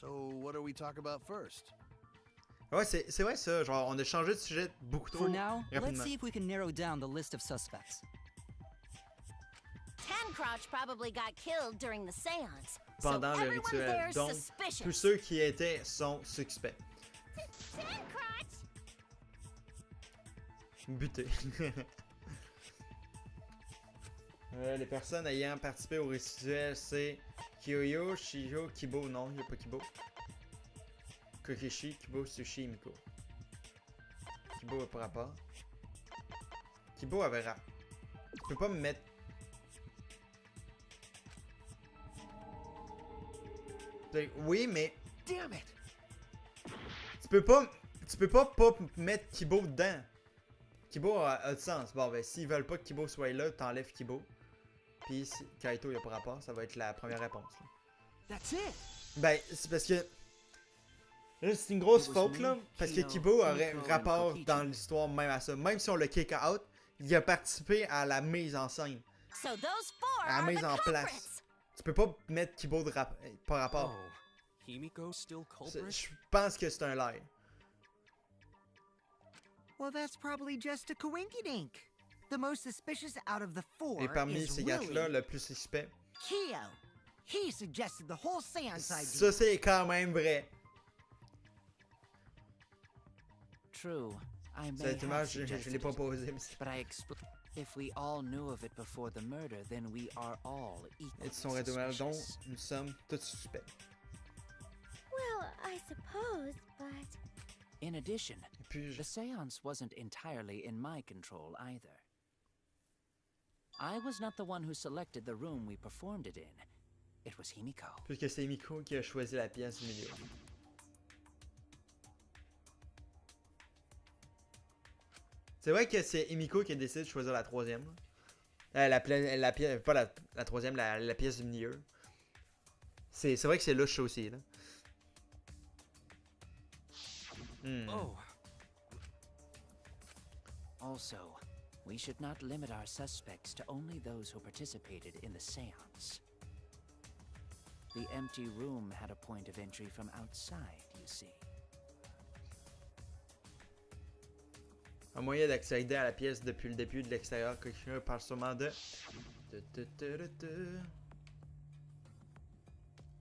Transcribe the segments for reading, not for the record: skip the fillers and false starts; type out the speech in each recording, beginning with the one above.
So, what do we talk about first? Ouais, c'est vrai ça. Genre, on a changé de sujet beaucoup trop For now, let's rapidement. see if we can narrow down the list of suspects. Tancrouch probably got killed during the séance. Pendant so le everyone rituel. there's Donc, suspicious. tous ceux qui étaient sont suspects. Tancrouch! Butés. Les personnes ayant participé au rituel, c'est Kyoyo, Shijo, Kibo. Non, il n'y a pas Kibo. Kokishi, Kibo, Sushi, Miko. Kibo a pas rapport. Kibo avait rap. Tu peux pas me mettre. Oui, mais. Damn it! Tu peux pas mettre Kibo dedans. Kibo a du sens. Bon, ben, s'ils veulent pas que Kibo soit là, t'enlèves Kibo. Puis si Kaito il a pas rapport, ça va être la première réponse. Là. That's it! Ben, c'est parce que. Là, c'est une grosse faute, là. Parce que Kibo aurait rapport dans l'histoire même à ça. Même si on le kick out, il a participé à la mise en scène. So those four À la are mise the en culprits. place. Tu peux pas mettre Kibo de par rapport. Oh, Himiko still culprit? Je pense que c'est un lie. Well, that's probably just a coinkydink. The most suspicious out of the four Et parmi is ces gars-là, really le plus suspect. Kyo. He suggested the whole seance idea. Ça, c'est quand même vrai. True, I may Cette have image, je suggested l'ai pas it, posée. Mais but I if we all knew of it before the murder, then we are all equally ils sont retournés, donc suspicious. nous sommes tous suspects. Well, I suppose, but... In addition, Et puis, the séance wasn't entirely in my control either. I was not the one who selected the room we performed it in. It was Himiko. puisque c'est Miko qui a choisi la pièce du milieu. C'est vrai que c'est Himiko qui a décidé de choisir la troisième. La pièce, pas la troisième, la pièce du milieu. C'est vrai que c'est louche aussi, là. Oh, Also, we should not limit our suspects to only those who participated in the séance. The empty room had a point of entry from outside, you see. Un moyen d'accéder à la pièce depuis le début de l'extérieur. Quelqu'un parle sûrement de...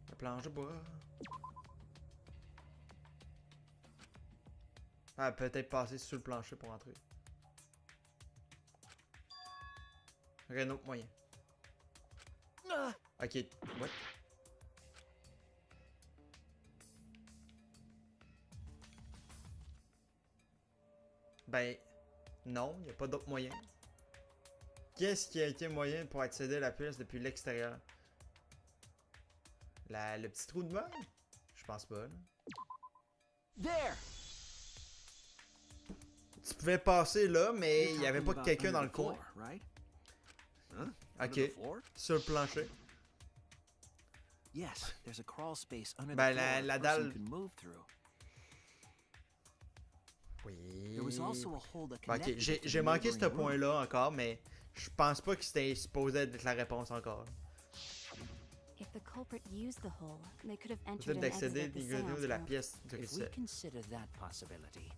La planche de bois. Ah, peut-être passer sur le plancher pour entrer. Un autre moyen. Ok, what? Ben, non, il n'y a pas d'autre moyen. Qu'est-ce qui a été moyen pour accéder à la pièce depuis l'extérieur? Le petit trou de balle? Je pense pas, là. There! Tu pouvais passer là, mais il n'y avait pas quelqu'un dans le coin. Right? Huh? Ok, Under the floor? sur le plancher. Yes, there's a crawl space under Ben, the floor la a person dalle- can move through. Oui. There was also a hole that Ok, connected it to the j'ai manqué ce neighboring room. point-là encore, mais je pense pas que c'était supposé être la réponse encore. If the culprit used the hole, they could have entered Peut-être and d'accéder exited the des vidéos de la seance room. pièce de If we rituel. consider that possibility,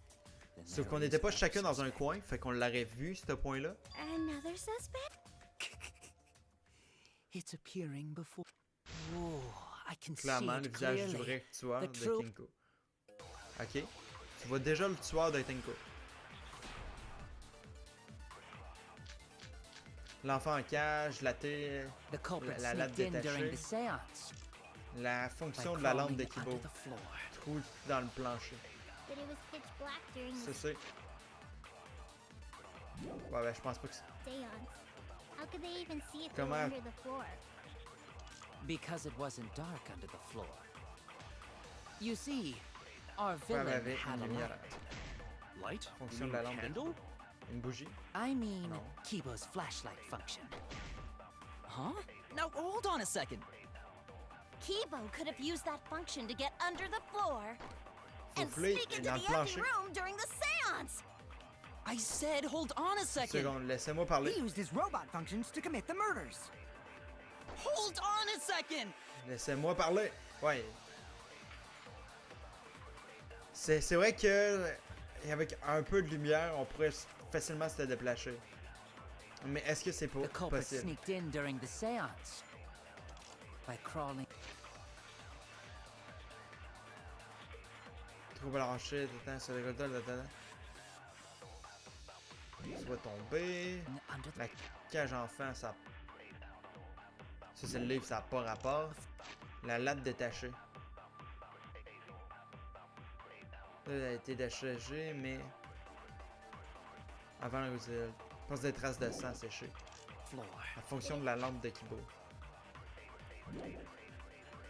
then Sauf there qu'on is n'était pas another chacun dans un suspect. coin, fait qu'on l'aurait vu, ce point-là. Another suspect? It's appearing before. Oh, I can Clairement, see le it visage du clearly. vrai tueur The de true- Kinko. Ok. Tu vois déjà le tueur de Kinko. L'enfant en cage, The culprit la lampe sneaked in during the détachée, séance la by fonction de la lampe de crawling Kibo. under the floor. Trou dans le plancher. But it was pitch black during Ça the c'est. Ouais, ben je pense pas que c'est. séance. How could they even see it Comment- under the floor? Because it wasn't dark under the floor. You see, our Ouais, villain avec had une a lumière. light. light? Fonction You de la mean lampe de candle? Une bougie. I mean, No. Kibo's flashlight function. Huh? Now, hold on a second. Kibo could have used that function to get under the floor and Souffler sneak into dans the le empty plancher. room during the séance. I said hold on a Une second. seconde, laissez-moi parler. He used his robot functions to commit the murders. Hold on a second. Laissez-moi parler. Ouais. C'est vrai que avec un peu de lumière, on pourrait facilement se déplacer. Mais est-ce que c'est pas The culprit possible? sneaked in during the séance by crawling. Trouve l'arraché, t'attends, sur les récoltes, t'attends. Tu vas tomber. Under La cage enfant, ça. Ça, c'est le livre, ça n'a pas rapport. La latte détachée. Là, elle a été détachée, mais. Avant le je pense des traces de sang séchées. floor. En fonction de la lampe de Kibo. It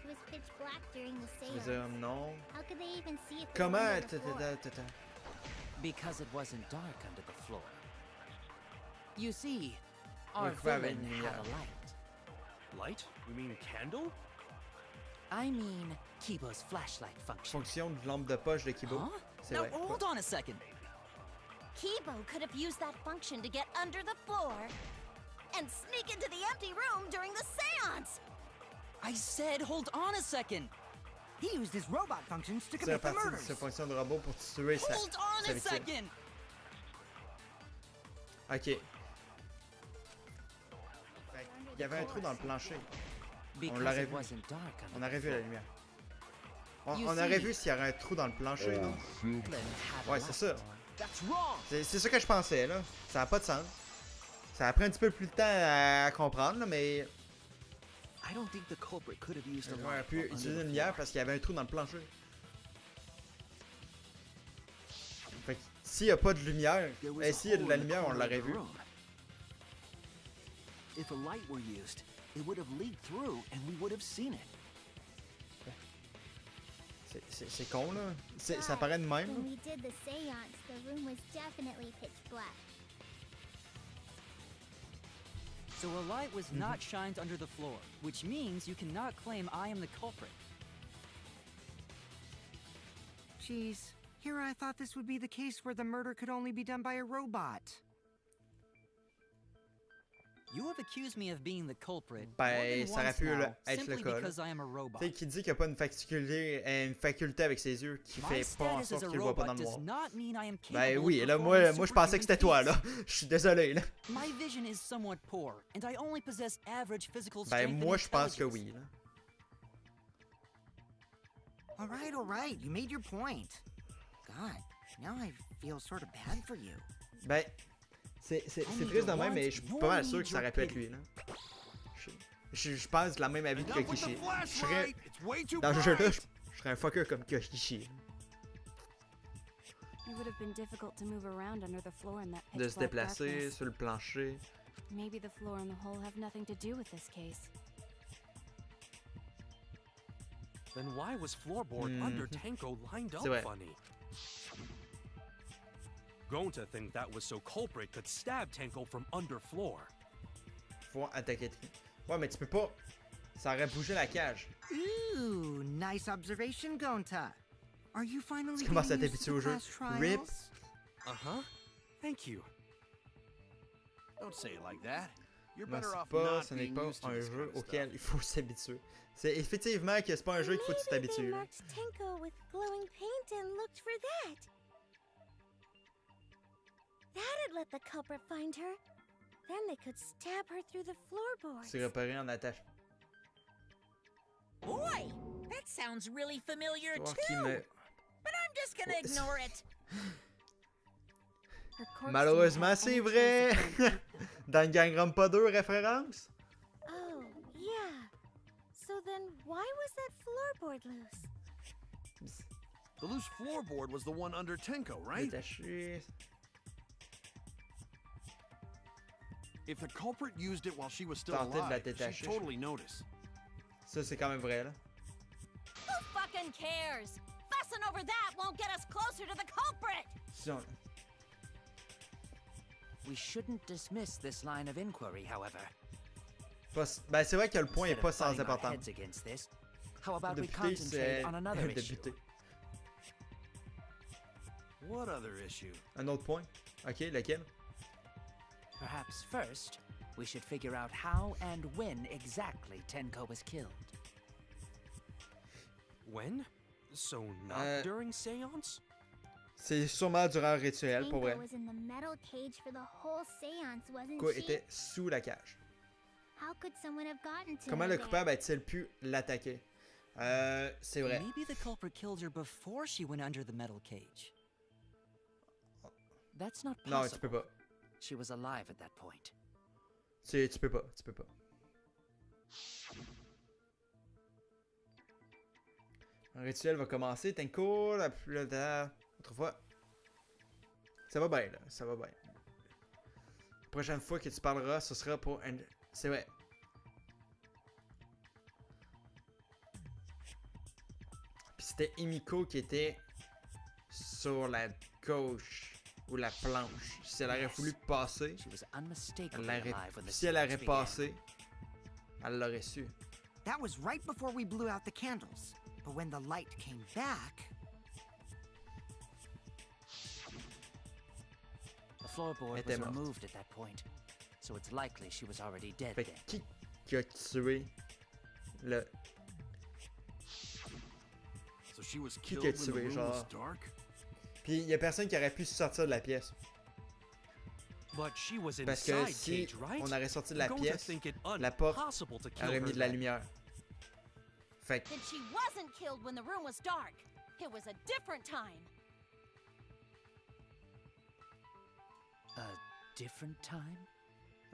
was pitch black during the Je veux seance. dire, non. How could they even see if they Comment? were under the floor? Because it wasn't dark under the floor. You see, Oui, our faut faire villain une had a lumière. light. Light? You mean candle? I mean, Kibo's flashlight function. Fonction de lampe de poche de Kibo. Huh? C'est Now, vrai. hold on a second. Kibo could have used that function to get under the floor and sneak into the empty room during the seance. I said, hold on a second. He used his robot functions to C'est commit à the partir de murders. cette fonction de robot pour tuer sa, Hold on sa a victime. second. Ok. Fait il y avait un trou dans le plancher. Because l'aurait it vu. wasn't dark under On the aurait vu floor. la lumière. On You aurait see. vu s'il y avait un trou dans le plancher, non? Villain had a Ouais, c'est light. ça. That's wrong. C'est ça que je pensais, là. Ça n'a pas de sens. Ça a pris un petit peu plus de temps à comprendre, là, mais I don't think the culprit could have used a on aurait light pu from under utiliser the une lumière floor. parce qu'il y avait un trou dans le plancher. Fait que s'il n'y a pas de lumière, There was a s'il y a de hole la in the lumière, on corner of l'aurait the vu. room. If a light were used, it would have leaked through and we would have seen it. C'est con, là. Ça paraît de même. When là. we did the seance, the room was definitely pitch black. So a light was not shined under the floor, which means you cannot claim I am the culprit. Jeez, here I thought this would be the case where the murder could only be done by a robot. You have accused me of being the culprit Ben, more than ça aurait once pu now, être le simply cas, là. because I am a robot. Tu sais, qui dit qu'il n'y a pas une faculté avec ses yeux qui My fait pas en status sorte as a qu'il voit pas dans robot le does noir. not mean I am Ben capable oui, of là, performing moi je pensais que c'était toi, là. superhuman Je suis désolé, là. feats. My vision is somewhat poor, and I only possess average physical Ben strength moi and je pense que intelligence. oui, là. All right, you made your point. God, now I feel sort of bad for you. Ben, c'est triste de même, mais je suis pas mal sûr que ça aurait pu être lui, là. Je pense de la même avis que Enough with Kishi. the Je serais, flashlight. It's way too dans ce jeu-là, bright. je serais un fucker comme Kishi. It would have been difficult to move around under the floor in that De pitch se black déplacer darkness. sur le plancher. Maybe the floor and the hole have nothing to do with this case. Then why was floorboard under Tenko lined up C'est vrai. funny? Going to think that was so culprit could stab Tenko from under floor. Faut attaquer. Ouais, mais tu peux pas. Ça aurait bougé la cage. Ooh, nice observation, Gonta. Are you finally Tu commences à getting used t'habituer to au jeu. class trials? Rip. Uh-huh. Thank you. Don't say it like that. You're Ben, better c'est off pas, not ce n'est being pas used to un this jeu kind of auquel stuff. il faut s'habituer. C'est effectivement que c'est pas un jeu qu'il faut que tu Maybe they t'habitues. là. marked Tenko with glowing paint and looked for that. That'd let the culprit find her. Then they could stab her through the floorboards. C'est repéré en attache. Boy, that sounds really familiar Voir too. qui me... But I'm just gonna ignore it. Her corpse Malheureusement, didn't have c'est any vrai! trace of blood. Danganronpa 2 référence? Oh, yeah. So then why was that floorboard loose? The loose floorboard was the one under Tenko, right? Détaché. If the culprit used it while she was still Tenter de la alive, détacher. she'd totally notice. Ça, c'est quand même vrai, là. Who fucking cares? Fussing over that won't get us closer to the culprit! Si on- We shouldn't dismiss this line of inquiry, however. Ben, c'est vrai que le point est Instead pas of sans butting our importance. heads against this, how about we Débuter, c'est concentrate on another issue? débuter. What other issue? Un autre point? Ok, lequel? Perhaps first, we should figure out how and when exactly Tenko was killed. When? So not during seance? C'est sûrement durant le rituel, pour vrai. Tango was in the metal cage for the whole séance, wasn't Quoi she? était sous la cage. How could someone have gotten to Comment her le there? coupable a-t-il pu l'attaquer? C'est vrai. Maybe the culprit killed her before she went under the metal cage. That's not Non, tu possible. peux pas. She was alive at that point. Tu peux pas, tu peux pas. Un rituel va commencer. Tenko, autrefois. Ça va bien, là. Ça va bien. La prochaine fois que tu parleras, ce sera pour un... C'est vrai. Puis c'était Himiko qui était sur la gauche. Ou la planche. Si elle aurait voulu passer, She was unmistakably elle aurait... alive when the si elle seance aurait began. passé, elle l'aurait su. That was right before we blew out the candles. But when the light came back... The floorboard était was morte. removed at that point, so it's likely she was already dead Fait then. que qui a tué le... So she was Qui killed a when the tué, room genre? was dark? Puis il y a personne qui aurait pu sortir de la pièce. But she was Parce que inside si cage, right? on aurait sorti de la I'm going to pièce, think it la porte impossible to kill aurait her mis de la then. lumière. Fait que Then she wasn't killed when the room was dark. It was a different time. A different time?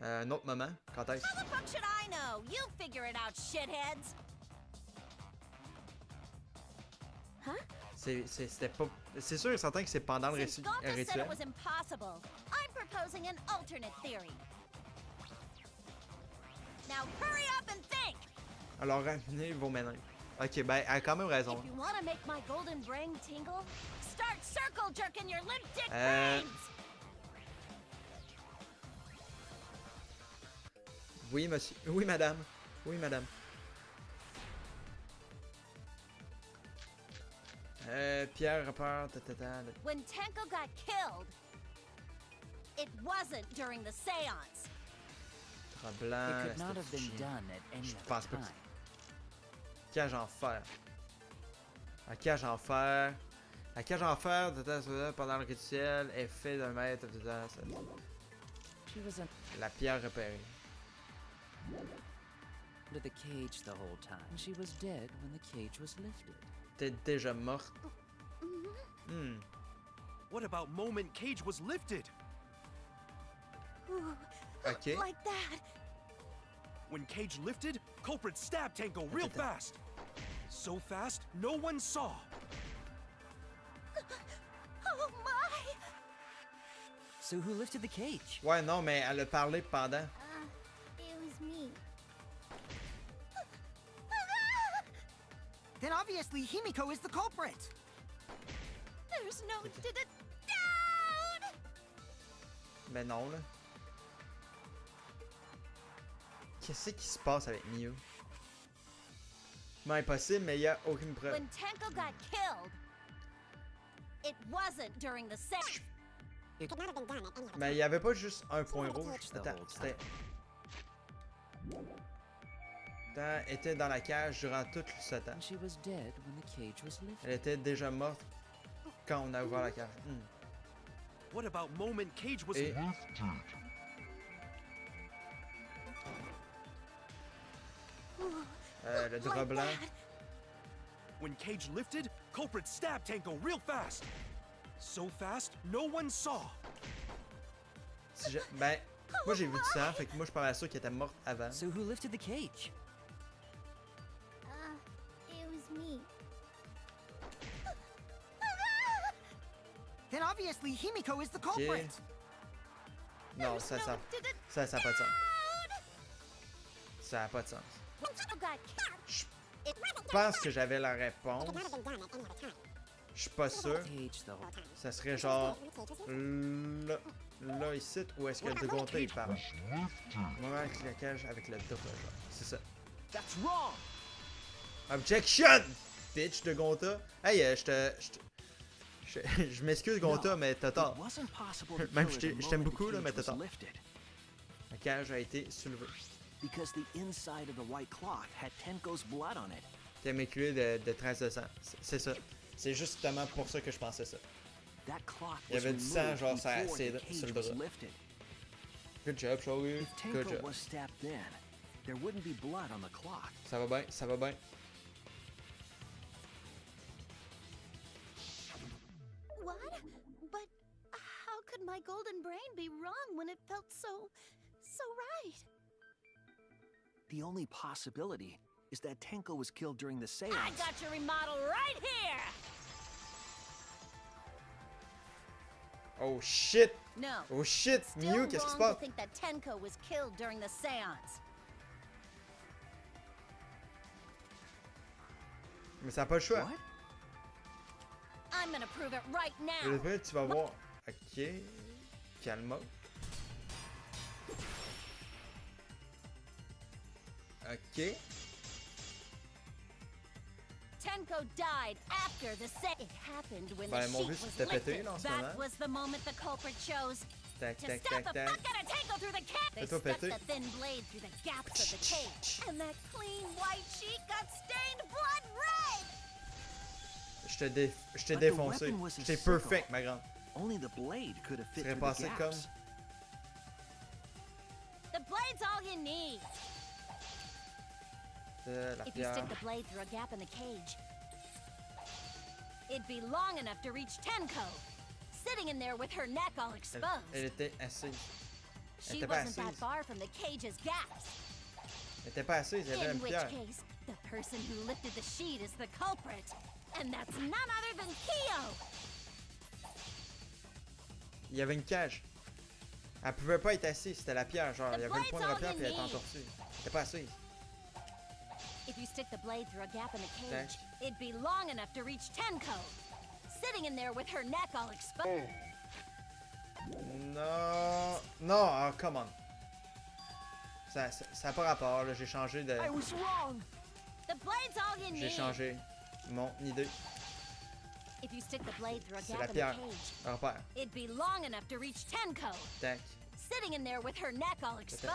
un autre moment, quand est-ce? How the fuck should I know? You figure it out, shitheads. C'était pas... C'est sûr et certain que c'est pendant le Since Gonta said rituel. it was impossible, I'm proposing an alternate theory. Now hurry up and think. Alors ramenez vos méninges. Ok, ben, elle a quand même raison. If you want to make my golden brain tingle, start circle jerking your limp dick Euh, brains. Oui, monsieur. Oui, madame. Oui, madame. Pierre a peur. When Tenko got killed, it wasn't during the seance. Drap blanc. It could not c'était have been chiant. done at any Je other pense pas time. que... Cage en fer. La cage en fer. La cage en fer pendant le rituel est fait d'un mètre. She was La pierre repérée. under the cage the whole time. She was dead when the cage was lifted. T'es déjà morte. What about moment cage was lifted? Ooh, Ok. like that. When cage lifted, culprit stabbed Tango real fast. So fast, no one saw. Oh my! So who lifted the cage? Ouais, non, mais elle a parlé pendant. It was me. Then obviously Himiko is the culprit. There's no doubt. Mais non, là. Qu'est-ce qui se passe avec Miu? Non, impossible, mais il n'y a aucune preuve. When Tenko got killed, it wasn't during the seance. Mais il n'y avait pas juste un point rouge. The Attends, whole c'était... Attends, elle était dans la cage durant tout ce temps. And she was dead when the cage was lifted. Elle était déjà morte quand on a ouvert la cage. What about moment cage was Et... le drap blanc. When cage lifted, culprit stabbed Tango real fast. So fast, no one saw. Si je... Ben, moi j'ai vu du sang, fait que moi je parlais sûr qu'elle était morte avant. So who lifted the cage? It was me. Then obviously Himiko is the Ok. culprit. Non, ça a pas de sens. Ça a pas de sens. When Tenko got killed, it Je pense que j'avais la réponse. Je suis pas sûr. Cage the whole time. Ça serait genre là ici, ou est-ce que de Gonta il parle? Moment avec la cage avec le drap, genre. C'est ça. That's wrong. Objection! Bitch de Gonta. Hey, je m'excuse Gonta, mais t'as tort. It wasn't possible to Même kill her the je t'aime moment beaucoup the là, mais cage t'as was tort. lifted. La cage a été soulevée. Because the inside of the white cloth had Tenko's blood on it. T'es immaculé de traces de sang. C'est ça. C'est justement pour ça que je pensais ça. That clock Il y avait du sang, genre, sur before the le cage drap. was lifted. Good job, Sharu. If Good Tenko job. was stabbed then, there wouldn't be blood on the clock. Ça va bien, ça va bien. What? But how could my golden brain be wrong when it felt so right? The only possibility is that Tenko was killed during the seance. I got your remodel right here! Oh shit! No. Oh shit! Still Miu, qu'est-ce qui se wrong passe? to think that Tenko was killed during the seance. Mais ça n'a pas le choix. What? I'm gonna prove it right Et now. après, tu vas voir. Ok. Calme. Ok. Tenko died after the set. It happened when Ben, the mon sheet but, was c'était pété, lifted. là, en ce That moment. was the moment the culprit chose Tac, to tac, stab tac, the tac. fuck out of Tenko through the cage. They Fais-toi stuck péter. the thin blade through the gaps of the cage, and that clean white sheet got stained blood red. Je t'ai But the défoncé. weapon was a J'étais sickle. perfect, ma grande. Only the blade could have fit Serait through the passé comme. gaps. The blade's all you need. La If you pierre. stick the blade through a gap in the cage, it'd be long enough to reach Tenko, sitting in there with her neck all exposed. Elle était assise. She était pas wasn't that assise. far from the cage's gaps. Elle était pas assise, il y avait In une which pierre. case, the person who lifted the sheet is the culprit, and that's none other than Kyo. Il y avait une cage. Elle pouvait pas être assise, c'était la pierre. Genre, il y avait le point de la pierre puis elle était entortue. Elle était pas assise. If you stick the blade through a gap in the cage, Tac. it'd be long enough to reach Tenko, sitting in there with her neck all exposed. Non. Non, oh, come on. Ça a pas rapport, là. J'ai changé de. I was wrong. The blade's all you J'ai need. changé mon idée. If you stick the blade through a C'est gap la in the pierre. cage, Repère. it'd be long enough to reach Tenko, Tac. sitting in there with her neck all exposed.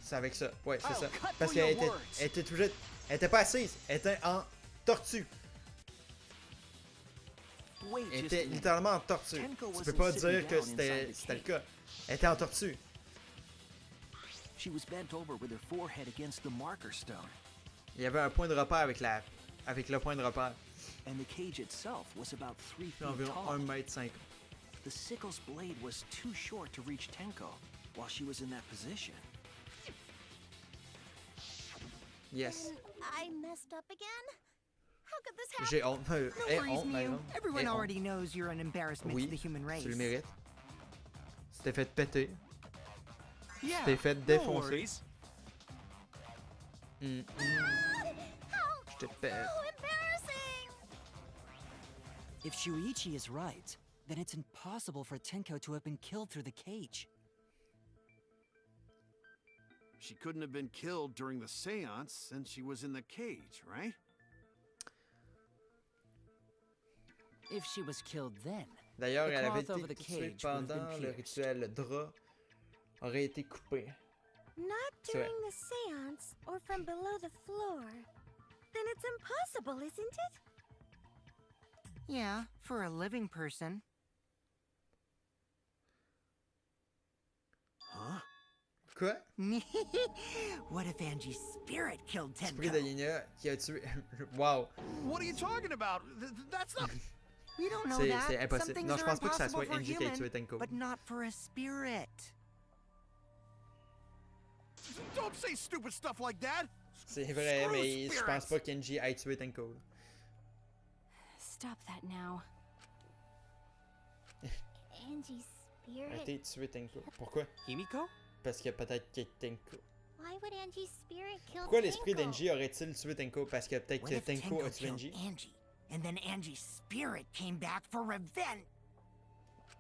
C'est avec ça. Ouais, c'est Oh, ça. cut Parce through qu'elle your était, words. elle était toujours. Elle était pas assise. Elle était en tortue. Wait Elle just était a minute. littéralement en tortue. Tenko Tu peux wasn't pas sitting dire que down c'était inside the le cas. Elle était en tortue. She was bent over with her forehead against the marker stone, Il y avait un point de repère avec le point de repère. and the cage itself was about 3 feet Environ tall. 1,5 m. The sickle's blade was too short to reach Tenko while she was in that position. Yes. And I messed up again? How could this happen? J'ai honte. No Aie worries, honte, ma Mew. grande. Everyone Aie honte. already knows you're an embarrassment Oui, to the human race. tu le mérites. Tu t'es fait péter. Yeah, Tu t'es fait no défoncer. worries. Je te pète. How embarrassing! If Shuichi is right, then it's impossible for Tenko to have been killed through the cage. She couldn't have been killed during the seance since she was in the cage, right? If she was killed then, D'ailleurs, the elle avait cloth over été the tuée cage would have been pendant le pierced. rituel. Le drap aurait été coupé. Not C'est vrai. during the seance or from below the floor. Then it's impossible, isn't it? Yeah, for a living person. Huh? Quoi? What if Angie's spirit killed Esprit de Tenko? Linia qui a tué. Wow. What are you talking about? That's not. We don't know C'est that. Some impossible. things Non, je are pense pas que ça impossible soit for Angie qui a human, tué Tenko. but not for a spirit. Don't say stupid stuff like that. C'est vrai, Screw mais je pense spirits. pas qu'Angie ait tué Tenko. Stop that now. Angie's A spirit. été tué Tenko. Pourquoi? Himiko? Parce que peut-être que Tenko. Why would Angie's spirit kill Pourquoi l'esprit Tenko? d'Angie aurait-il tué Tenko? Parce que peut-être What que if Tenko a tué killed Angie. Angie, and then Angie's spirit came back for revenge?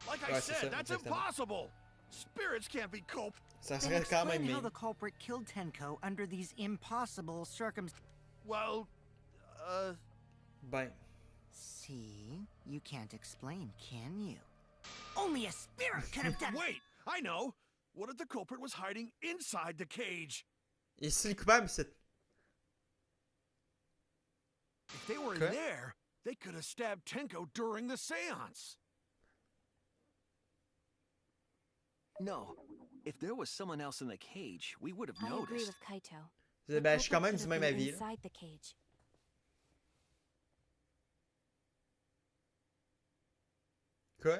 Like I Ouais, c'est ça, said, that's exactement. impossible. Spirits can't be coped. Ça Then serait quand même explain how mime. the culprit killed Tenko under these impossible circumstances. Well, Ben, See, you can't explain, can you? Only a spirit could have done it. wait, I know. What if the culprit was hiding inside the cage? et si le coupable, c'est. If they were in Okay. there, they could have stabbed Tenko during the seance. No. If there was someone else in the cage, we would have I agree noticed. with Kaito. Ben, je suis quand culprit même could du have même been avis. Là. inside the cage. Quoi?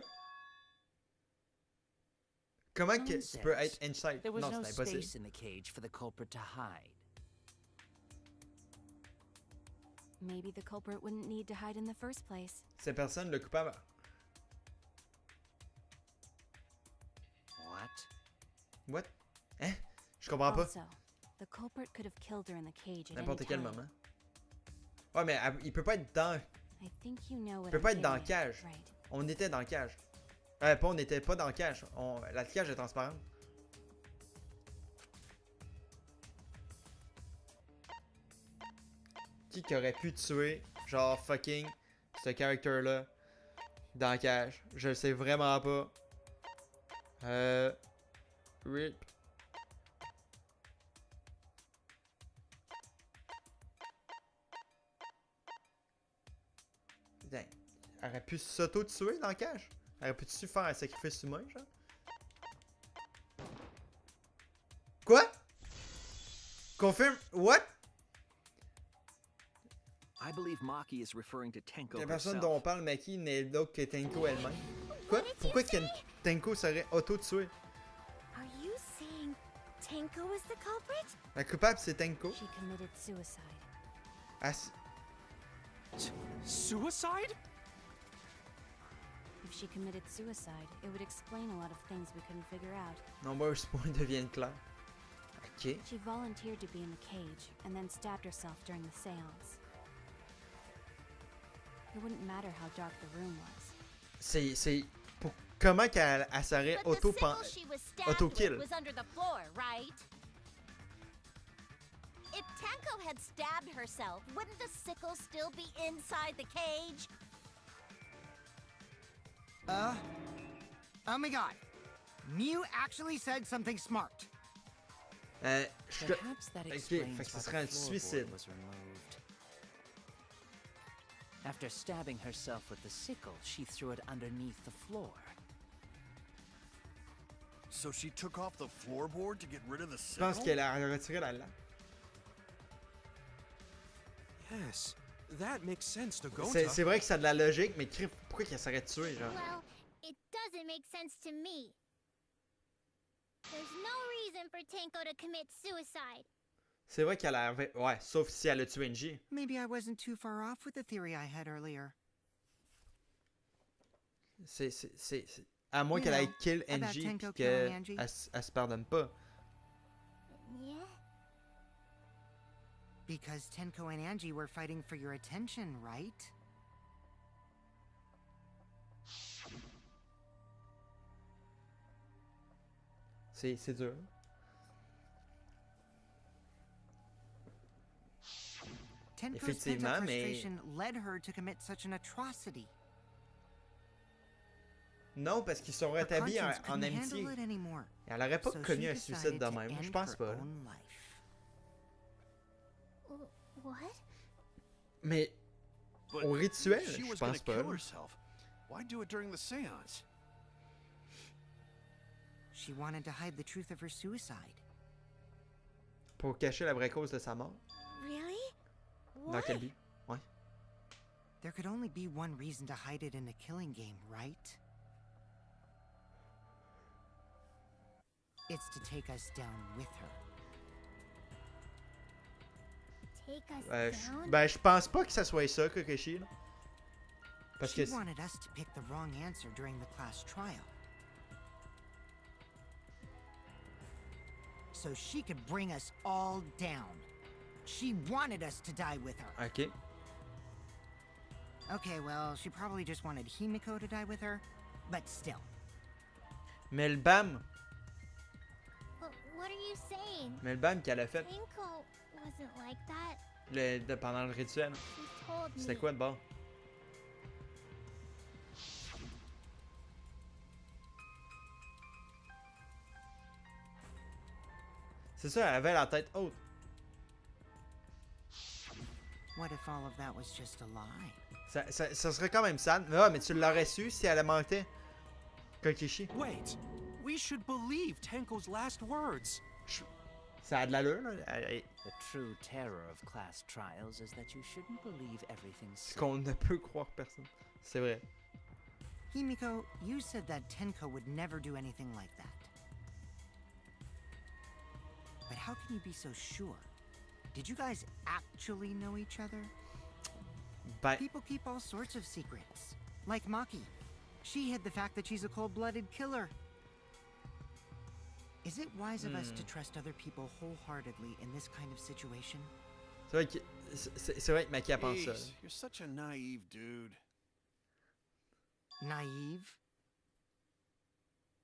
Comment que tu Nonsense. peux être inside? There was Non, no c'est impossible. space in the cage for the culprit to hide. Maybe the culprit wouldn't need to hide in the first place. Cette personne, le coupable. What? What? Hein? Je comprends pas. Also, the culprit could have killed her in the cage at any N'importe quel time. moment. Ouais, mais il peut pas être dans. I think you know what Il peut I'm pas être dans la getting at, cage. right? On était dans la cage. Pas on n'était pas dans la cage. La cage est transparente. Qui aurait pu tuer, genre fucking, ce character-là dans la cage? Je le sais vraiment pas. Rip. Putain. Elle aurait pu s'auto-tuer dans la cage? Elle aurait pu se faire un sacrifice humain, genre? Quoi? Confirme? What? I believe Maki is referring to Tenko La personne herself. dont on parle, Maki, n'est d'autre que Tenko elle-même. Quoi? Pourquoi Tenko serait auto-tué? Are you saying Tenko is the culprit? La coupable, c'est Tenko. She committed suicide. Ah, Suicide? If she committed suicide, it would explain a lot of things we couldn't figure out. nombreux points deviennent clairs. Ok. She volunteered to be in the cage and then stabbed herself during the seance. It wouldn't matter how dark the room was. C'est... Comment qu'elle serait But the sickle she was stabbed auto-kill? with was under the floor, right? If Tenko had stabbed herself, wouldn't the sickle still be inside the cage? Oh my god. Mew actually said something smart. Perhaps that Ok, explains fait que ce why serait un the suicide. floorboard was removed. After stabbing herself with the sickle, she threw it underneath the floor. So she took off the floorboard to get rid of the Je signal? pense qu'elle a retiré la lampe. Yes, that makes sense to go C'est vrai que ça a de la logique, mais pourquoi qu'elle serait tuée, genre? Well, it doesn't make sense to me. There's no reason for Tenko to commit suicide. C'est vrai qu'elle avait... Ouais, sauf si elle a tué Enji. Maybe I wasn't too far off with the theory I had earlier. À moins You qu'elle ait know, kill about Enji Tenko pis killing Angie. qu'elle se pardonne pas. Yeah? Because Tenko and Angie were fighting for your attention, right? C'est dur. Tenko's pent-up Effectivement, mais... frustration led her to commit such an atrocity. Non, parce qu'ils sont Her rétablis conscience en couldn't amitié. handle it anymore. Et elle aurait pas So connu she un suicide decided de to même. end Je pense her pas. Là. own life. What? Mais But au rituel, she je was gonna pense pas. kill là. herself. Why do it during the seance? She wanted to hide the truth of her suicide. Pour cacher la vraie cause de sa mort. Really? Dans Why? quel but? Ouais. There could only be one reason to hide it in a killing game, right? It's to take us down with her. Take us down? Ben, je pense pas que ça soit ça, Kokoshi. Là. Parce She que... wanted us to pick the wrong answer during the class trial. So she could bring us all down. She wanted us to die with her. Ok. Okay, well, she probably just wanted Himiko to die with her, but still. Mais le BAM, What are you saying? qu'elle a fait Tenko wasn't like that. pendant le rituel, She told me. c'était quoi de bord? C'est ça, elle avait la tête haute. What if all of that was just a lie? Ça serait quand même sad. Ah, mais tu l'aurais su si elle a menti. Kokishi. Wait, we should believe Tenko's last words. Ça a de l'allure, là. The true terror of class trials is that you shouldn't believe everything said. Qu'on ne peut croire personne. C'est vrai. Himiko, you said that Tenko would never do anything like that. But how can you be so sure? Did you guys actually know each other? People keep all sorts of secrets. Like Maki. She hid the fact that she's a cold-blooded killer. Is it wise of us to trust other people wholeheartedly in this kind of situation? C'est vrai que Maki pense ça. You're such a naive dude. Naive?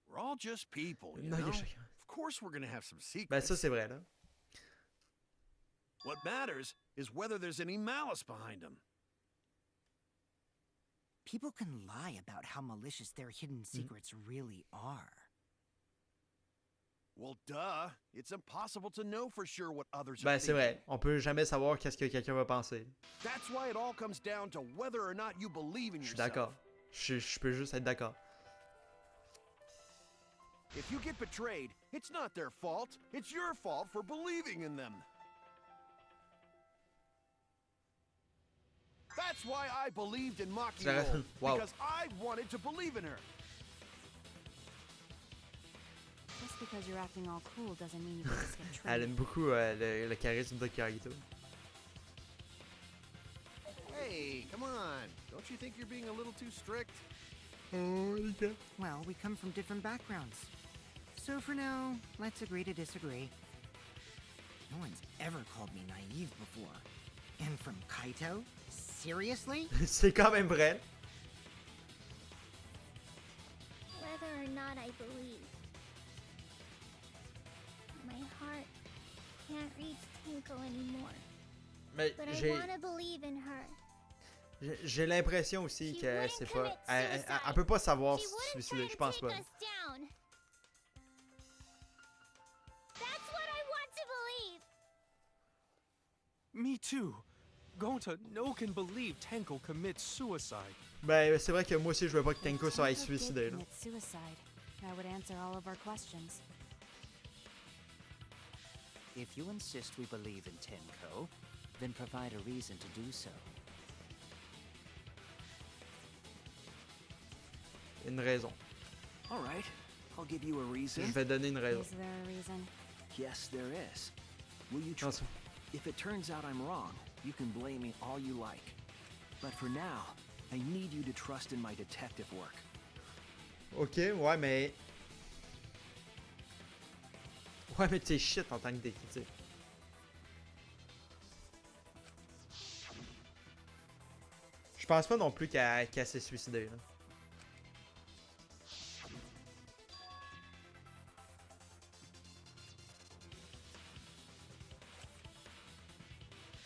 We're all just people, you Non, know? il y a chacun. Of course we're gonna have some secrets. Ben ça c'est vrai là. What matters is whether there's any malice behind them. People can lie about how malicious their hidden secrets really are. Well, duh. It's impossible to know for sure what others are Ben c'est thinking. vrai. On peut jamais savoir qu'est-ce que quelqu'un va penser. That's why it all comes down to whether or not you believe in Je suis yourself. d'accord. Je peux juste être d'accord. If you get betrayed, it's not their fault. It's your fault for believing in them. That's why I believed in Maki Wow. because I wanted to believe in her. Just because you're acting all cool doesn't mean you can just get Elle tricked. aime beaucoup le charisme de Karito. Hey, come on. Don't you think you're being a little too strict? Well, we come from different backgrounds. So for now, let's agree to disagree. No one's ever called me naive before. And from Kaito? Seriously? C'est quand même vrai. Whether or not I believe, my heart can't reach Tenko anymore. Mais But I want to believe in her. j'ai l'impression aussi que c'est pas. Elle peut pas savoir si se suicider. Je pense pas. That's what I want to believe. Me too. Gonta no can believe Tenko commits suicide. Ben c'est vrai que moi aussi je veux pas que Tenko If soit Tenko did suicidé là. commit suicide, that would answer all of our questions. If you insist we believe in Tenko, then provide a reason to do so. Une raison. All right, I'll give you a reason. Je vais donner une raison. Is there a reason? Yes, there is. Will you try? If it turns out I'm wrong, you can blame me all you like. But for now, I need you to trust in my detective work. Ok, ouais, mais. Ouais, mais t'es shit en tant que détective. Je pense pas non plus qu'elle s'est suicidée. Là.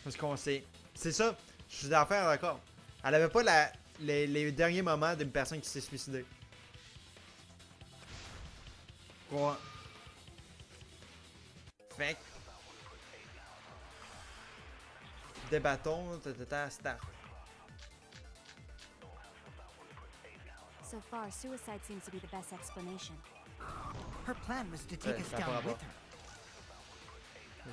Parce qu'on sait. C'est ça, je suis d'accord. Elle avait pas les derniers moments d'une personne qui s'est suicidée. Quoi? Fait que... Débattons, start. So far, suicide seems to be the best explanation. Her plan was to take us Ça a pas down rapport. with her.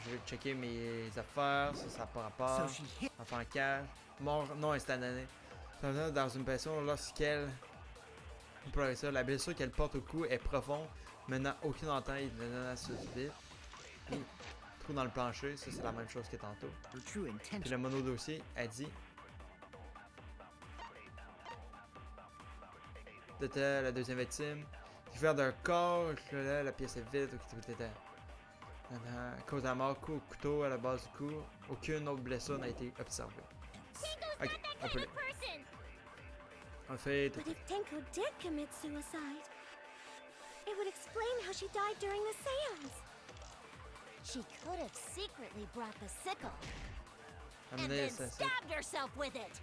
Je vais checker mes affaires, ça n'a pas rapport. So she hit. Enfant cash, mort non instantané. Dans une pression lorsqu'elle pleurait ça, la blessure qu'elle porte au cou est profonde, menant aucune entente et menant à se vide. Puis, trou dans le plancher, ça c'est la même chose que tantôt. Her true Puis intention. le mono-dossier a dit c'était la deuxième victime. Découvert d'un corps, là, la pièce est vide, cause de la mort, coup au couteau à la base du cou. Aucune autre blessure n'a été observée. Ok, on peut en fait, But if Tenko did commit suicide, it would explain how she died during the seance. She could have secretly brought the sickle and amener then ça. stabbed herself with it.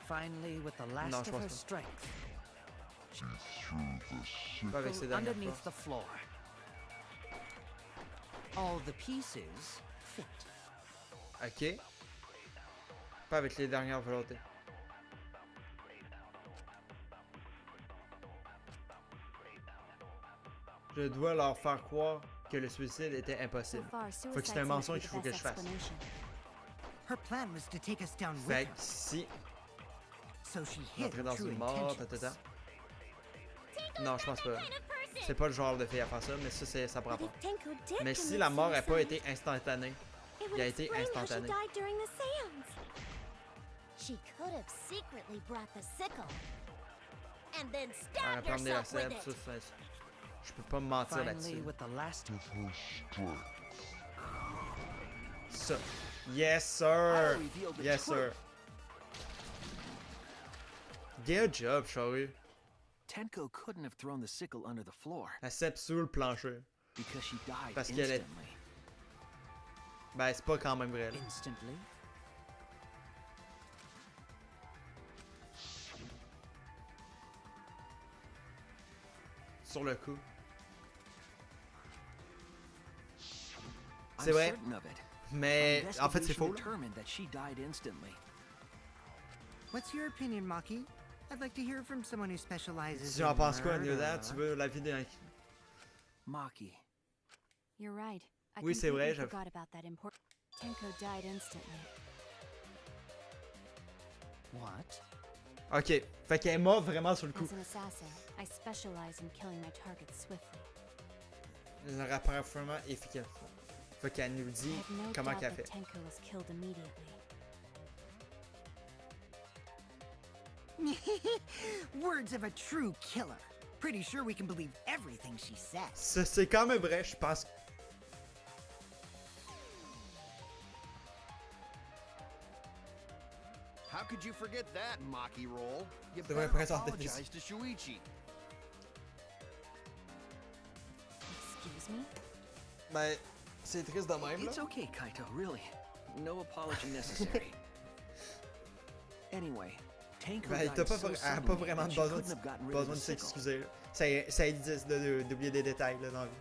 Finally, with the last je of pense her pas. strength, Pas avec ses dernières underneath forces. the floor. All the pieces fit. Ok. Pas avec les dernières volontés. Je dois leur faire croire que le suicide était impossible. Faut que c'est un mensonge qu'il faut que je fasse. Her plan was to take us down Fait with que her. si So she hid entrer her dans true une mort, intentions. Non, je pense pas. C'est pas le genre de fille à faire ça, mais ça, ça pourra But pas. if Tenko did Mais si commit la mort n'a pas suicide, été instantanée, it il would a été explain how she instantané. died during the seance. She could have secretly brought the sickle. And then Elle stabbed a ramené la herself with sève, it. ça, je peux pas me mentir Finally, là-dessus. with the last Ça. Yes, sir! Yes, sir! Good job, Sharu. Tenko couldn't have thrown the sickle under the floor La sève sous le plancher. because she died Parce qu'elle est... instantly. Ben, c'est pas quand même vrai, là. instantly. Sur le coup. I'm C'est vrai. certain of it. Mais Our en fait, c'est investigation faux. determined that she died instantly. What's your opinion, Maki? I'd like to hear from someone who specializes Tu en in penses quoi, murder. Nyoda? Tu veux la vie d'un... Maki. You're right. I Oui, c'est vrai, completely forgot about that important. Tenko died instantly. What? Ok, fait qu'elle est morte vraiment sur le coup. As an assassin, I specialize in killing my targets swiftly. Un rapport vraiment efficace. Fait qu'elle nous I dit have no comment doubt qu'elle that fait. Tenko was killed immediately. Words of a true killer. Pretty sure we can believe everything she says. Ça, c'est quand même vrai, je pense. How could you forget that, Maki roll? You Devrais better présenter des- apologize to Shuichi. Excuse me? Ben, c'est triste de même, It's là. okay, Kaito, really. No apology necessary. Anyway, Tenko Ben, died t'as pas, so elle a pas suddenly vraiment that she besoin couldn't have gotten rid of de the sickle. s'excuser, là. Ça existe d'oublier des détails, là, dans la vie.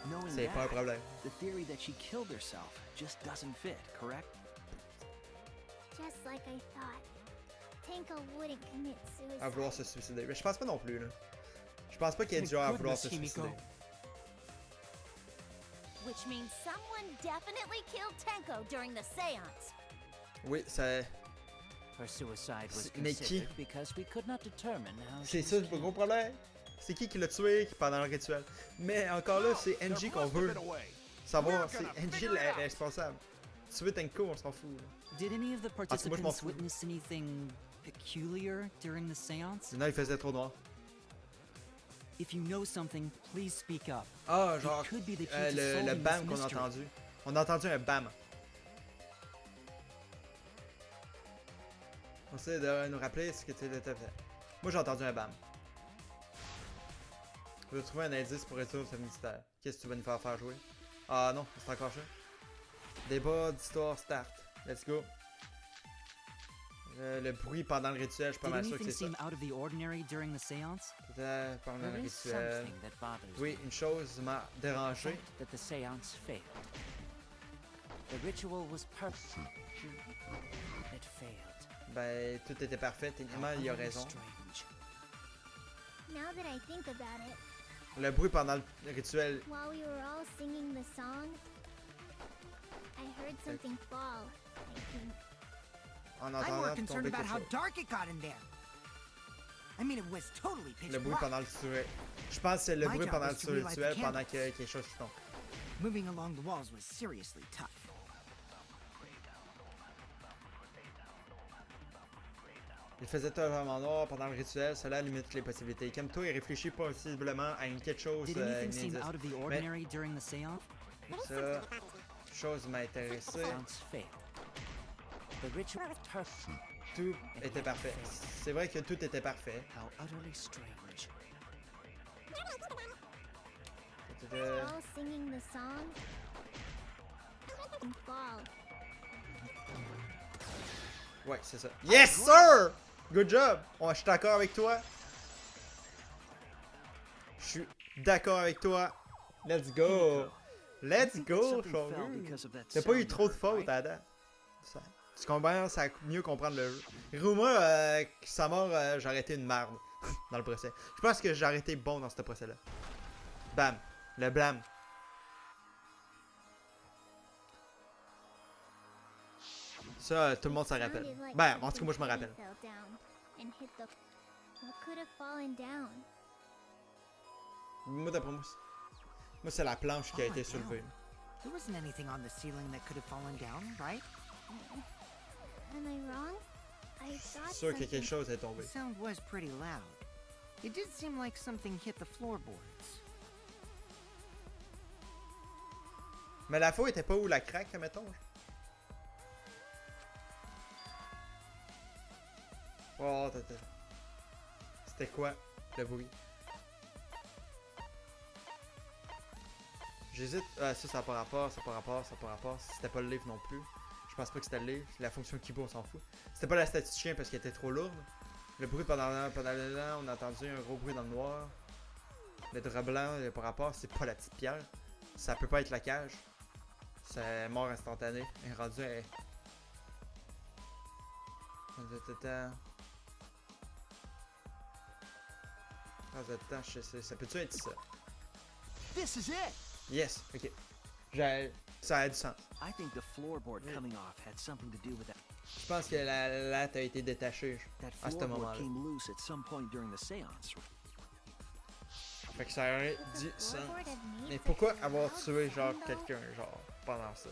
Knowing C'est pas un that, problème. the theory that she killed herself just doesn't fit, correct? Just like I thought. Tenko wouldn't commit À vouloir se suicide. suicider. Mais je pense pas non plus, là. Je pense pas qu'il y ait du genre à vouloir se Goodness, suicider. Himiko. Which means someone definitely killed Tenko during the seance. Oui, ça... Her suicide was Mais qui? considered because we could not determine how she C'est was ça le killed. gros problème. C'est qui l'a tué pendant le rituel. Mais encore là, c'est NG qu'on veut savoir. C'est NG la responsable. Tuer Tenko, on s'en fout. Là. Did any of the moi, je m'en participants fous. witness anything peculiar during the seance? Sinon, il faisait trop noir. If you know something, please speak up. Ah, genre, It could be the key to le solving bam this qu'on a mystery. entendu. On a entendu un bam. On essaie de nous rappeler ce que tu as fait. Moi, j'ai entendu un bam. Je vais trouver un indice pour résoudre ce mystère. Qu'est-ce que tu vas nous faire jouer? Ah non, c'est encore ça. Débat d'histoire start. Let's go. Le bruit pendant le rituel, je suis pas Did mal sûr que anything c'est ça. seem out of the ordinary during the seance? Peut-être pendant There le is rituel. something that bothers Oui, une chose m'a me. dérangé. The fact that the seance failed. The ritual was perfect. It failed. Ben, tout était parfait. Techniquement, il a How raison. strange. Now that I think about it, Le bruit pendant le rituel. while we were all singing the song, I heard something fall, I think. En I'm more entendant concerned tomber about quelque how chose. dark it got in there. I mean, it was totally pitch Le bruit black. pendant le rituel. Je pense que c'est le My bruit job pendant was le to relight the rituel pendant candles. qu'il y a quelque chose qui tombe. Moving along the walls was seriously tough. Il faisait totalement noir pendant le rituel, cela limite les possibilités. Comme-toi, il réfléchit possiblement à quelque chose. Did anything seem out of the ordinary during the seance? Ça, chose m'a intéressé. Seance failed. The ritual was perfect. Tout était parfait. C'est vrai que tout était parfait. How utterly strange. C'était- All singing the song, and fall. Ouais, c'est ça. Yes, sir! Good job! Je suis d'accord avec toi. Je suis d'accord avec toi. Let's go! Let's go, Sharu! T'as pas eu trop de fautes, Adam. Ça. Tu commences à mieux comprendre le jeu. Ruma, sa mort, j'ai arrêté une merde dans le procès. Je pense que j'ai arrêté bon dans ce procès-là. Bam. Le blâme. Ça, tout le monde s'en rappelle. Ben, en tout cas, moi, je me rappelle. Moi, d'après moi, c'est la planche qui a été soulevée. There wasn't anything on the ceiling that could have fallen down, right? Am I wrong? I C'est thought sûr que quelque chose est The tombé. sound was pretty loud. It did seem like something hit the floorboards. Mais la faux était pas où la craque, mettons. Oh, c'était quoi le bruit? J'hésite. Ah, ça n'a pas rapport, ça n'a pas rapport, ça n'a pas rapport. C'était pas le livre non plus. Je pense pas que c'était le livre. La fonction Kibo, on s'en fout. C'était pas la statue de chien parce qu'elle était trop lourde. Le bruit pendant le temps, on a entendu un gros bruit dans le noir. Le drap blanc, il n'y a pas rapport, c'est pas la petite pierre. Ça peut pas être la cage. C'est mort instantané. Elle est rendue à... Ça peut-tu être ça? This is it. Yes, ok. Ça a du sens. I think the floorboard coming off had something to do with that. Je pense que la latte a été détachée à ce moment-là. That floorboard came loose at some point during the séance. Fait que ça aurait du sens. Mais pourquoi avoir tué genre quelqu'un genre pendant ça?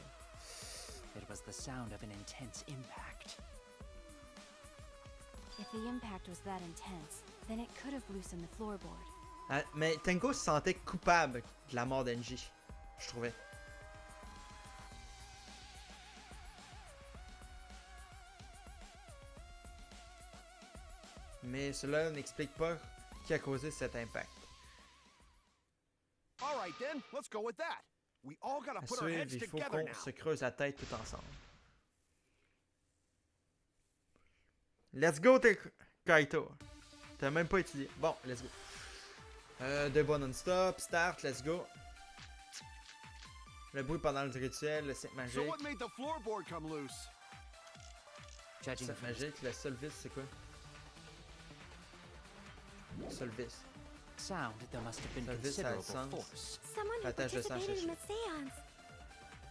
It was the sound of an intense impact. If the impact was that intense, then it could have loosened the floorboard. Ah, mais Tenko se sentait coupable de la mort d'Enji, je trouvais. Mais cela n'explique pas qui a causé cet impact. All right then, let's go with that. We all gotta À put our heads suivre, il faut together qu'on now. se creuse la tête tout ensemble. Let's go, Kaito. T'as même pas étudié. Bon, let's go. Deux bois non-stop, start, let's go. Le bruit pendant le rituel, le cercle magique. So what made the floorboard come loose? Le cercle magique, le seul vice, c'est quoi? Le seul vice. Sound, there must have been Seul vice, ça a considerable du sens. force. Someone who La tâche de sang participated in cherchée. the seance.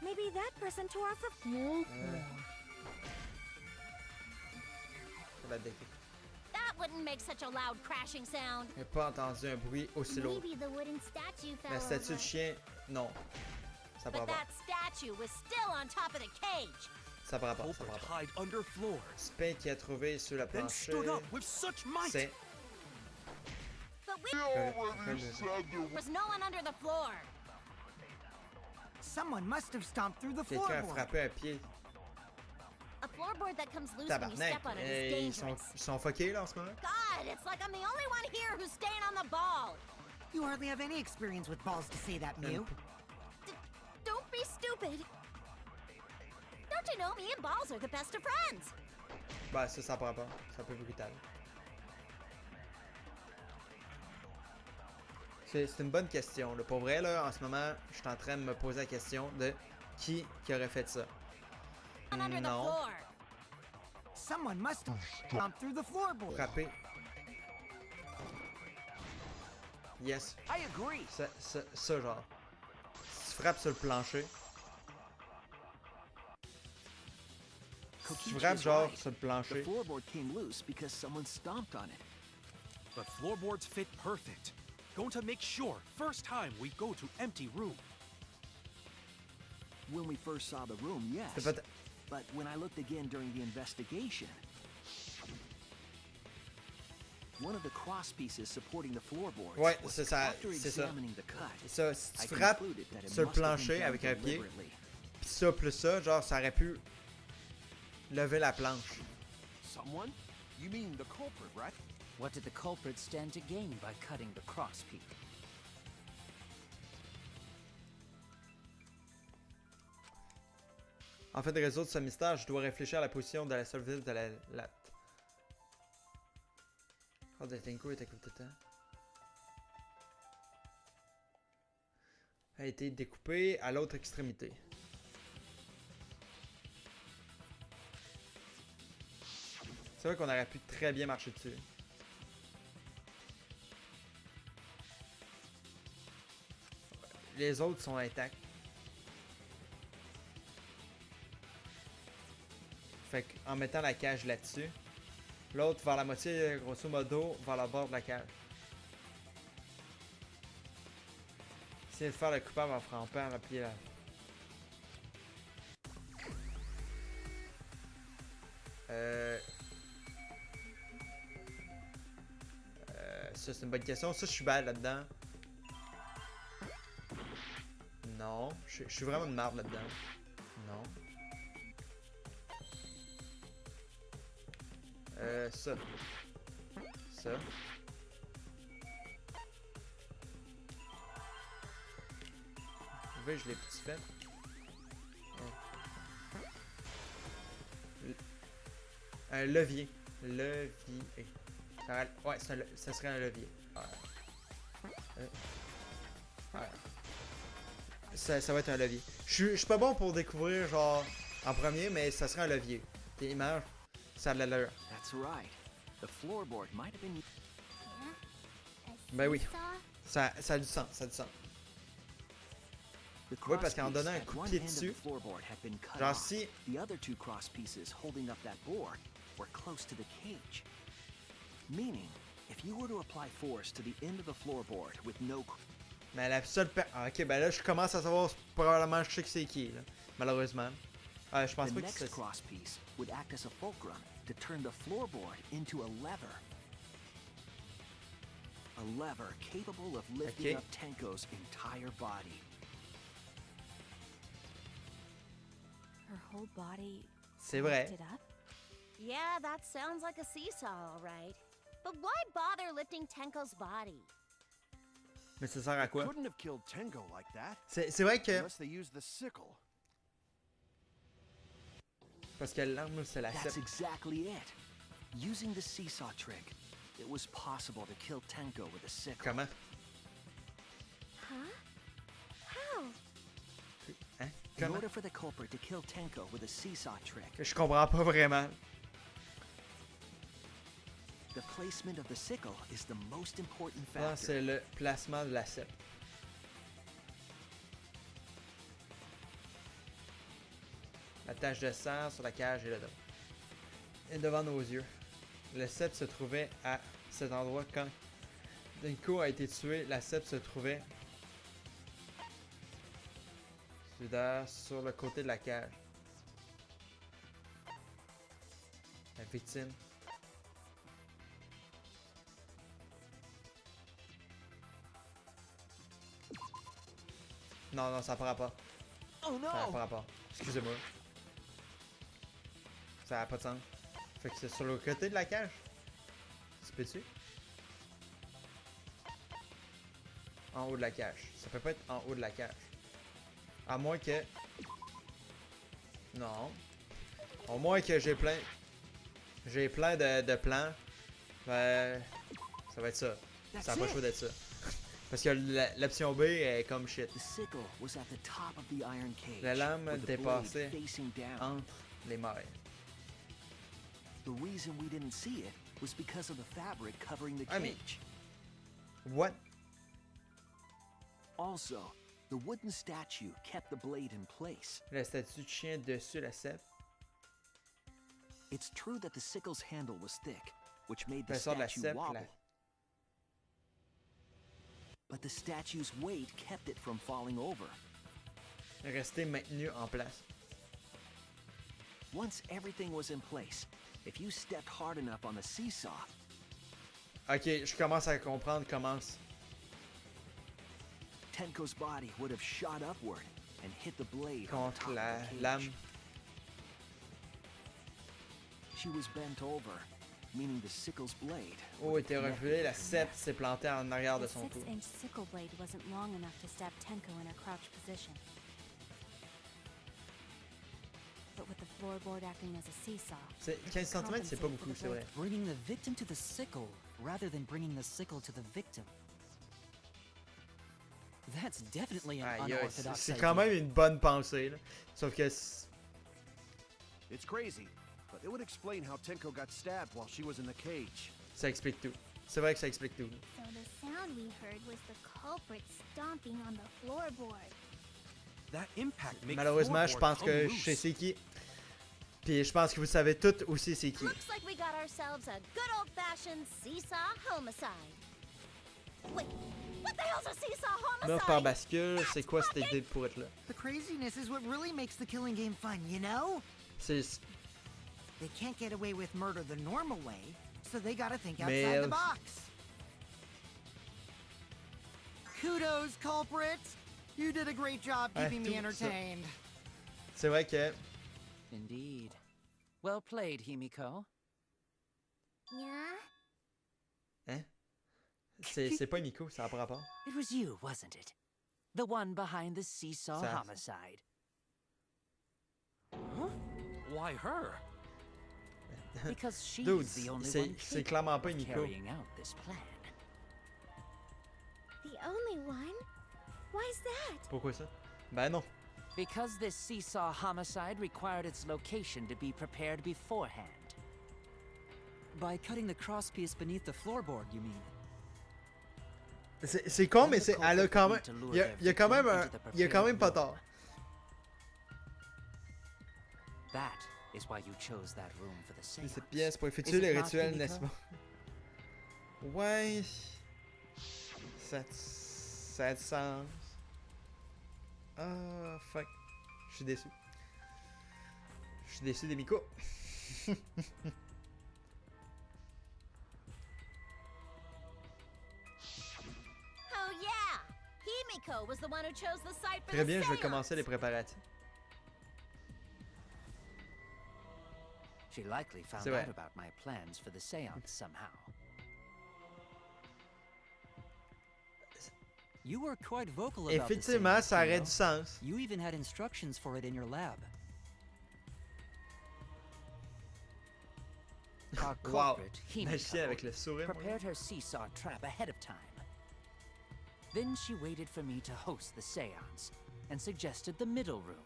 Maybe that person tore off the... Ça va décrire. That wouldn't make such a loud crashing sound. J'ai pas entendu un bruit aussi lourd. Maybe the wooden statue fell La statue de over. chien, non. Ça But prend pas. that statue was still on top of the cage. Ça prend pas, ça Culprit prend pas. hide under floors, Spain qui a trouvé sur la then plancher. stood up with such might. C'est... But we was no one under the floor. Someone must have stomped through the Quelqu'un a floorboard. frappé un pied. A floorboard that comes loose when you Tabarnak. step on it Ils is sont, dangerous. ils sont fuckés là en ce moment. God, it's like I'm the only one here who's staying on the ball. You hardly have any experience with balls to say that, Mew. Don't be stupid. Don't you know me and balls are the best of friends? Bah ça prend pas. C'est un peu brutal. C'est une bonne question. Là. Pour vrai, là, en ce moment, je suis en train de me poser la question de qui aurait fait ça. Under the Non. floor. Someone must have stomped through the floorboard. Frapper. Yes. I agree. Ça genre. Si tu frappes sur le plancher. Si tu frappes genre sur le The plancher. floorboard came loose because someone stomped on it. But floorboards fit perfect. Going to make sure first time we go to empty room. When we first saw the room, yes. C'est pas But when I looked again during the investigation, one of the cross pieces supporting the floorboards Ouais, was c'est ça, after c'est ça. examining the cut. Ça, si I tu frappes concluded that it sur le must have been plancher done avec un pied, deliberately. pis ça plus ça, genre ça aurait pu lever la planche. Someone? You mean the culprit, right? What did the culprit stand to gain by cutting the crosspeak? En fait, de résoudre ce mystère, je dois réfléchir à la position de la seule vis de la latte. Oh, de Tenko était coupé de temps. A été découpé à l'autre extrémité. C'est vrai qu'on aurait pu très bien marcher dessus. Les autres sont intacts. Fait qu'en mettant la cage là-dessus, l'autre vers la moitié, grosso modo, vers la bord de la cage. Essayez de faire le coupable en frappant à pied là. Ça c'est une bonne question. Ça je suis bad là-dedans. Non. Je suis vraiment une merde là-dedans. Non. Ça. Ça. Je l'ai petit fait. Un levier. Levier. Ouais, ça serait un levier. Ça va être un levier. Je suis pas bon pour découvrir genre en premier, mais ça serait un levier. Tes images, ça a de l'allure. Ben oui. Ça a du sens, ça a du sens. Oui, parce qu'en donnant un coup de pied dessus, genre si... Mais la seule ok, ben là, je commence à savoir probablement je sais que c'est qui, là. Malheureusement. Je pense pas que c'est ça. A lever capable of lifting up Tenko's entire body. Her whole body. C'est vrai. Yeah, that sounds like a seesaw, all right. But why bother lifting Tenko's body? Mais ça sert à quoi? Couldn't have killed Tenko like that. C'est vrai que. Unless they used the sickle. Parce que l'arme c'est la That's exactly it. Using the seesaw trick, it was possible to kill Tenko with a sickle. Comment? Huh? How? Hein? In order for the culprit to kill Tenko with a seesaw trick. Je comprends pas vraiment. The placement of the sickle is the most important factor. Non, c'est le placement de la sceptre. La tache de sang sur la cage et le dos. Et devant nos yeux. Le sceptre se trouvait à cet endroit quand Tenko a été tué. La sceptre se trouvait sur le côté de la cage. La victime. Non, ça prend pas. Oh non! Ça prend pas. Excusez-moi. Ça n'a pas de sens. Fait que c'est sur le côté de la cage. Tu peux-tu? En haut de la cage. Ça peut pas être en haut de la cage. À moins que... Non. Au moins que j'ai plein... J'ai plein de plans. Ben... Ça va être ça. Ça n'a pas le choix d'être ça. Parce que l'option B est comme shit. La lame dépassait entre les mailles. Ah mais... What? Also, the wooden statue kept the blade in place. La statue tient dessus la sceptre. It's true that the sickle's handle was thick, which made the L'épaisseur de la statue sceptre, wobble. But the statue's weight kept it from falling over. Resté maintenu en place. Once everything was in place, if you stepped hard enough on the seesaw... Ok, je commence à comprendre comment... Tenko's body would have shot upward and hit the blade contre la lame. She was bent over, meaning the sickle's blade. Oh, était reculé, la sceptre s'est plantée en arrière de son cou. The 6-inch sickle blade wasn't long enough to stab Tenko in her crouch position. But with the floorboard acting as a seesaw. 15 cm, c'est pas beaucoup, c'est vrai. Bringing the victim to the sickle rather than bringing the sickle to the victim. That's definitely an unorthodox c'est quand même une bonne pensée, là. Sauf que... It's crazy, but it would explain how Tenko got stabbed while she was in the cage. Ça explique tout. C'est vrai que ça explique tout. So the sound we heard was the culprit stomping on the floorboard. That impact makes Malheureusement, je pense floorboard que come je sais loose. c'est qui. Puis je pense que vous savez toutes aussi c'est qui. Looks like we got ourselves a good old-fashioned seesaw homicide. Wait, what the hell's a seesaw homicide? Meurtre par bascule, c'est quoi cette idée pour être là? The craziness is what really makes the killing game fun, you know? C'est... They can't get away with murder the normal way, so they gotta think Mais outside the box. Kudos, culprit! You did a great job keeping me entertained. C'est vrai que... Indeed. Well played, Himiko. Yeah? Hein? C'est pas Miko, ça n'a pas rapport. It was you, wasn't it? The one behind the seesaw homicide. Huh? Why her? Because she's Dude, the only c'est one clairement pas capable of Miko. carrying out this plan. The only one? Why's that? Pourquoi ça? Ben non. Because this seesaw homicide required its location to be prepared beforehand. By cutting the crosspiece beneath the floorboard, you mean? C'est con, mais c'est... Elle a quand même... Il y a quand même un... Il y a quand même pas tort. That is why you chose that room for the séance. Cette pièce pour effectuer les rituels, n'est-ce pas? Ouais... Ça a du sens. Ah, fuck. Je suis déçu. Je suis déçu des Miko. Oh yeah! Himiko was the one who chose the site for Très the bien, je vais séance. commencer les préparatifs. She likely found out about my plans for the séance somehow. You were quite vocal about the Effectivement, séance, ça aurait you know. du sens. You even had instructions for it in your lab. Our Wow. culprit, Magicien avec le Himiko, sourire. moi. prepared her seesaw trap ahead of time. Then she waited for me to host the séance and suggested the middle room.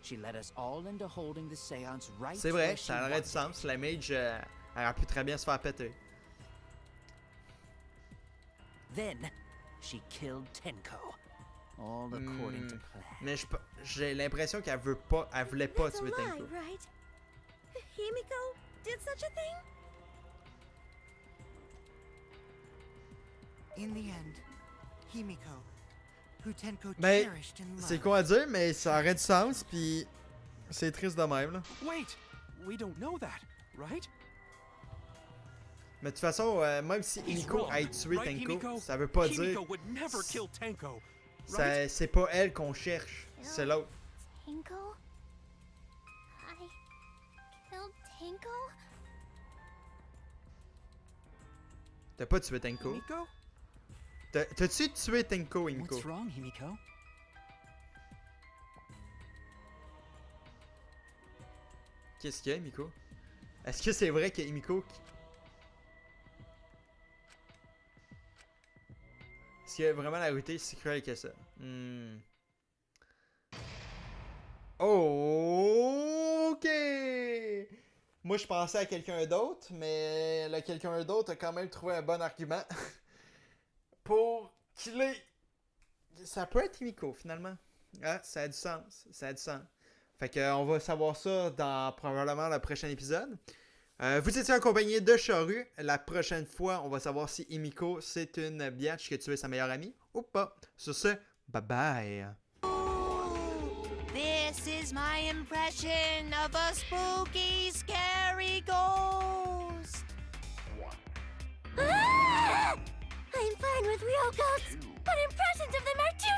She led us all into holding the séance right C'est where vrai, she ça aurait du wanted. sens. La mage, elle aurait pu très bien se faire péter. Then she killed Tenko, all according to plan. Mais j'ai l'impression qu'elle veut pas, elle voulait pas That's a tuer lie, Tenko. right? Himiko did such a thing? In the end, Himiko, who Tenko Mais cherished and c'est loved. con à dire, mais ça aurait du sens, puis c'est triste de même, là. Wait! We don't know that, right? Mais de toute façon, même si Himiko a tué right, Tenko, Himiko? ça veut pas dire... Himiko would never kill Tenko, right? C'est pas elle qu'on cherche, c'est l'autre. Tenko? I killed Tenko? T'as pas tué Tenko. Himiko? T'as-tu tué Tenko, Himiko? What's wrong, Himiko? Qu'est-ce qu'il y a, Himiko? Est-ce que c'est vrai que Himiko... Est-ce que vraiment la vérité est si cruelle que ça? Oh, ok! Moi, je pensais à quelqu'un d'autre, mais le quelqu'un d'autre a quand même trouvé un bon argument pour qu'il ait... Ça peut être Himiko, finalement. Ah, ça a du sens. Ça a du sens. Fait qu'on va savoir ça dans probablement le prochain épisode. Vous étiez accompagné de Sharu. La prochaine fois, on va savoir si Himiko, c'est une biatch qui a tué sa meilleure amie ou pas. Sur ce, bye bye! This is my impression of a spooky, scary ghost. Ah! I'm fine with real ghosts, but impressions of them are too